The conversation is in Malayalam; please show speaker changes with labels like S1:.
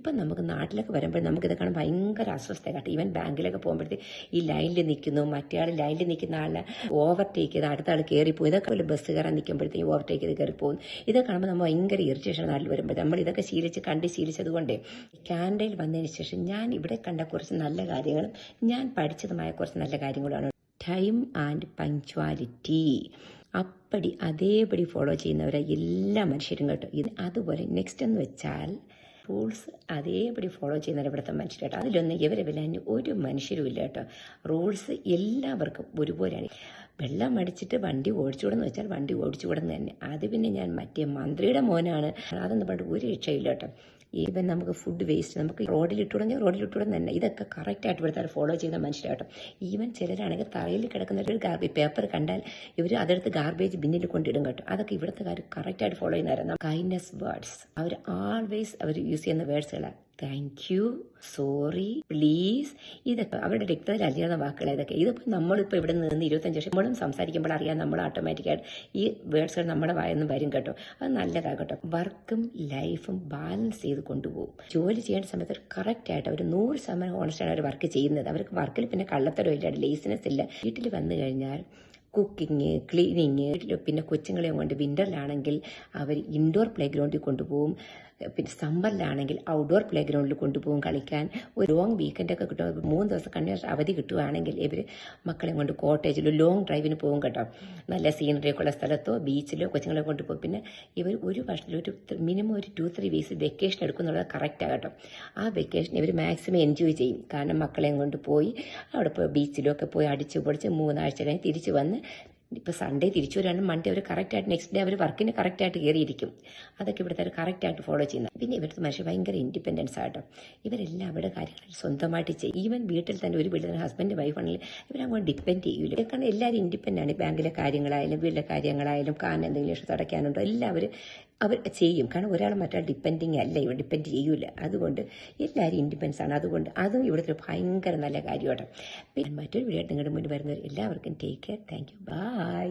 S1: ഇപ്പം നമുക്ക് നാട്ടിലൊക്കെ വരുമ്പോൾ നമുക്കിത് കാണാൻ ഭയങ്കര അസ്വസ്ഥ കേട്ടോ. ഈവൻ ബാങ്കിലൊക്കെ പോകുമ്പോഴത്തേക്ക് ഈ ലൈനിൽ നിൽക്കുന്നു, മറ്റേ ആൾ ലൈനിൽ നിൽക്കുന്ന ആളെ ഓവർടേക്ക് ചെയ്ത് അടുത്ത ആൾ കയറിപ്പോയി. ഇതൊക്കെ ഒരു ബസ് കയറാൻ നിൽക്കുമ്പോഴത്തേക്ക് ഓവർടേക്ക് ചെയ്ത് കയറിപ്പോകും. ഇതൊക്കെ കാണുമ്പോൾ നമ്മൾ ഭയങ്കര ഇറിറ്റേഷൻ നാട്ടിൽ വരുമ്പോൾ. നമ്മൾ ഇതൊക്കെ ശീലിച്ചത് കൊണ്ട് കാനഡയിൽ വന്നതിന് ശേഷം ഞാൻ ഇവിടെ കണ്ട കുറച്ച് നല്ല കാര്യങ്ങളും ഞാൻ പഠിച്ചതുമായ കുറച്ച് നല്ല കാര്യങ്ങളാണ്. ടൈം ആൻഡ് പങ്ക്ച്വാലിറ്റി അതേപടി ഫോളോ ചെയ്യുന്നവരെ എല്ലാ മനുഷ്യരും കേട്ടോ. അതുപോലെ നെക്സ്റ്റ് എന്ന് വെച്ചാൽ റൂൾസ് അതേപടി ഫോളോ ചെയ്യുന്നവരെ ഇവിടുത്തെ മനുഷ്യർ കേട്ടോ. അതിലൊന്നും ഇവരെ വിലാൻ ഒരു മനുഷ്യരും ഇല്ല കേട്ടോ. റൂൾസ് എല്ലാവർക്കും ഒരുപോലെയാണ്. വെള്ളം അടിച്ചിട്ട് വണ്ടി ഓടിച്ചുകൂടെന്ന് വെച്ചാൽ വണ്ടി ഓടിച്ചുകൂടെന്ന് തന്നെ. അത് പിന്നെ ഞാൻ മറ്റേ മന്ത്രിയുടെ മോനാണ്, അതൊന്നും പണ്ട് ഒരു രക്ഷയില്ല കേട്ടോ. ഈവൻ നമുക്ക് ഫുഡ് വേസ്റ്റ് നമുക്ക് റോഡിലിട്ടുടഞ്ഞാൽ റോഡിലിട്ടുടന്ന് തന്നെ ഇതൊക്കെ കറക്റ്റായിട്ട് ഇവിടുത്തെ ഫോളോ ചെയ്യുന്ന മനുഷ്യരാട്ടോ. ഈവൻ ചിലരാണെങ്കിൽ തറയിൽ കിടക്കുന്ന ഒരു പേപ്പർ കണ്ടാൽ ഇവർ അതെടുത്ത് ഗാർബേജ് ബിന്നിൽ കൊണ്ടിടും കേട്ടോ. അതൊക്കെ ഇവിടുത്തെ കാര്യം കറക്റ്റായിട്ട് ഫോളോ ചെയ്യുന്നവരാണ്. കൈൻഡ്നെസ് വേർഡ്സ് അവർ ആൾവേസ് അവർ യൂസ് ചെയ്യുന്ന വേർഡ്സുകളാണ്. താങ്ക് യു, സോറി, പ്ലീസ്, ഇതൊക്കെ അവരുടെ രക്തത്തിൽ അറിയാവുന്ന വാക്കുകളാണ് ഇതൊക്കെ. ഇതിപ്പോൾ നമ്മളിപ്പോൾ ഇവിടെ നിന്ന് 25 വർഷം നമ്മളും സംസാരിക്കുമ്പോൾ അറിയാം, നമ്മൾ ഓട്ടോമാറ്റിക്കായിട്ട് ഈ വേർഡ്സുകൾ നമ്മുടെ വായെന്ന് വരും കേട്ടോ. അത് നല്ലതാണ് കേട്ടോ. വർക്കും ലൈഫും ബാലൻസ് ചെയ്ത് കൊണ്ടുപോകും. ജോലി ചെയ്യേണ്ട സമയത്ത് കറക്റ്റായിട്ട് അവർ 100% ഓണസ്റ്റാണ് അവർ വർക്ക് ചെയ്യുന്നത്. അവർക്ക് വർക്കിൽ പിന്നെ കള്ളത്തരം ഇല്ല, ലേസിനെസ് ഇല്ല. വീട്ടിൽ വന്നു കഴിഞ്ഞാൽ കുക്കിങ്, ക്ലീനിങ്, പിന്നെ കൊച്ചുങ്ങളെ കൊണ്ട് വിൻ്ററിലാണെങ്കിൽ അവർ ഇൻഡോർ പ്ലേ ഗ്രൗണ്ടിൽ കൊണ്ടുപോകും. പിന്നെ സമ്മറിലാണെങ്കിൽ ഔട്ട്ഡോർ പ്ലേ ഗ്രൗണ്ടിൽ കൊണ്ടുപോകും കളിക്കാൻ. ഒരു ലോങ് വീക്കെൻഡൊക്കെ കിട്ടും. 3 ദിവസം കണ്ടിന്യൂസ് അവധി കിട്ടുകയാണെങ്കിൽ ഇവർ മക്കളെ കൊണ്ട് കോട്ടേജിലോ ലോങ് ഡ്രൈവിന് പോകും കേട്ടോ. നല്ല സീനറിയൊക്കെ ഉള്ള സ്ഥലത്തോ ബീച്ചിലോ കൊച്ചുങ്ങളെ കൊണ്ടുപോകും. പിന്നെ ഇവർ ഒരു വർഷത്തിൽ മിനിമം ഒരു 2-3 വീക്സ് വെക്കേഷൻ എടുക്കുന്നുള്ളത് കറക്റ്റാണ് കേട്ടോ. ആ വെക്കേഷൻ ഇവർ മാക്സിമം എൻജോയ് ചെയ്യും. കാരണം മക്കളെയും കൊണ്ട് പോയി അവിടെ പോയി ബീച്ചിലൊക്കെ പോയി അടിച്ച് പൊടിച്ച് 3 ആഴ്ച കഴിഞ്ഞ് തിരിച്ച് വന്ന് ഇപ്പോൾ സൺഡേ തിരിച്ചു വരാണ്. മൺഡേ അവർ കറക്റ്റായിട്ട് നെക്സ്റ്റ് ഡേ അവർ വർക്കിന് കറക്റ്റായിട്ട് കയറിയിരിക്കും. അതൊക്കെ ഇവിടുത്തെ അവർ കറക്റ്റായിട്ട് ഫോളോ ചെയ്യുന്നത്. പിന്നെ ഇവിടുത്തെ മനുഷ്യർ ഭയങ്കര ഇൻഡിപെൻഡൻസ് ആട്ടോ. ഇവരെല്ലാം അവരുടെ കാര്യങ്ങൾ സ്വന്തമായിട്ട് ചെയ്യും. ഈവൻ വീട്ടിൽ തന്നെ ഒരു വീട്ടിൽ ഹസ്ബൻഡ് വൈഫാണെങ്കിൽ ഇവരങ്ങോട്ട് ഡിപ്പെൻഡ് ചെയ്യൂല. കാരണം എല്ലാവരും ഇൻഡിപെൻഡൻ്റ് ആണ്. ബാങ്കിലെ കാര്യങ്ങളായാലും വീട്ടിലെ കാര്യങ്ങളായാലും കാരണം എന്തെങ്കിലും ഇഷ്ടം അടയ്ക്കാനുണ്ടോ എല്ലാവരും അവർ ചെയ്യും. കാരണം ഒരാൾ മറ്റൊരാൾ ഡിപ്പെൻഡിങ് അല്ല, ഇവിടെ ഡിപ്പെൻഡ് ചെയ്യൂല. അതുകൊണ്ട് എല്ലാവരും ഇൻഡിപെൻഡൻസ് ആണ്. അതുകൊണ്ട് അതും ഇവിടുത്തെ ഒരു ഭയങ്കര നല്ല കാര്യമാണ്. പിന്നെ മറ്റൊരു വീഡിയോ നിങ്ങളുടെ മുന്നിൽ വരുന്നവർ എല്ലാവർക്കും take care. Thank you. By.